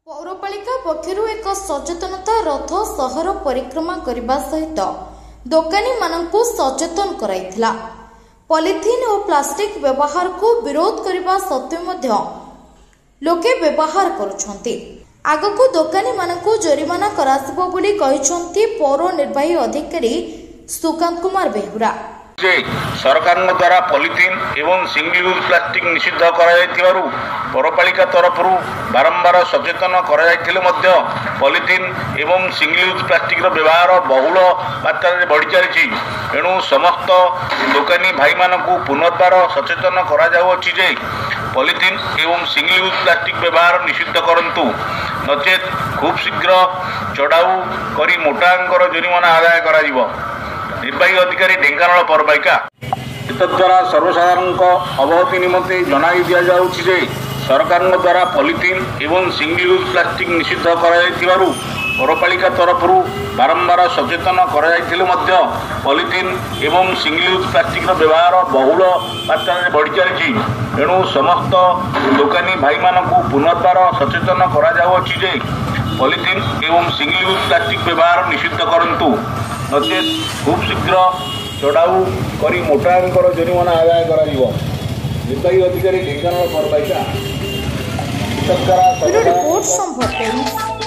पौरपालिका पक्षरु एक सचेतनता रथ सहर परिक्रमा करने सहित दोकानी मानकु सचेतन कराइथिला। पॉलिथीन और प्लास्टिक व्यवहार को विरोध करने सत्वे मध्य लोके व्यवहार करुछंती। आगकु दोकानी मानकु जरिमाना करासिबो बोली कहिसंती पौर निर्वाही अधिकारी सुकांत कुमार बेहुरा। सरकार द्वारा पॉलिथीन एवं सिंगल यूज प्लास्टिक निषिद्ध कर पौरपालिका तरफ बारंबार सचेतन कर पॉलिथीन एवं सिंगल यूज प्लास्टिक व्यवहार बहुल मात्रा में बढ़ी चली। एणु समस्त दोकानी भाई मानक पुनर्बार सचेतन कर पॉलिथीन एवं सिंगल यूज प्लास्टिक व्यवहार निषिद्ध करंतु, नचेत खूब शीघ्र चढ़ाऊ करी मोटा अंकर जरिमाना आदाय करा। निर्वाही अधिकारी ढेंकानाल पौरपालिका द्वारा सर्वसाधारण अवगति निमंते जनाई दि जाउछि सरकार द्वारा पॉलिथीन एवं सिंगल यूज प्लास्टिक निषिद्ध कर पौरपालिका तरफ बारंबार सचेतन कर पॉलिथीन एवं सिंगल यूज प्लास्टिक व्यवहार बहुल मात्रा में बढ़ी चली। एणु समस्त दोकानी भाई मानक पुनर्बार सचेतन कर पॉलिथीन एवं सिंगल यूज प्लास्टिक व्यवहार निषिद्ध करंतु, नचेत खूब शीघ्र चढ़ाऊ करी मोटा अंकर जरिमाना आदाय करा। निर्वाही अधिकारी ढेंकानाल पौरपालिका। रिपोर्ट संभव।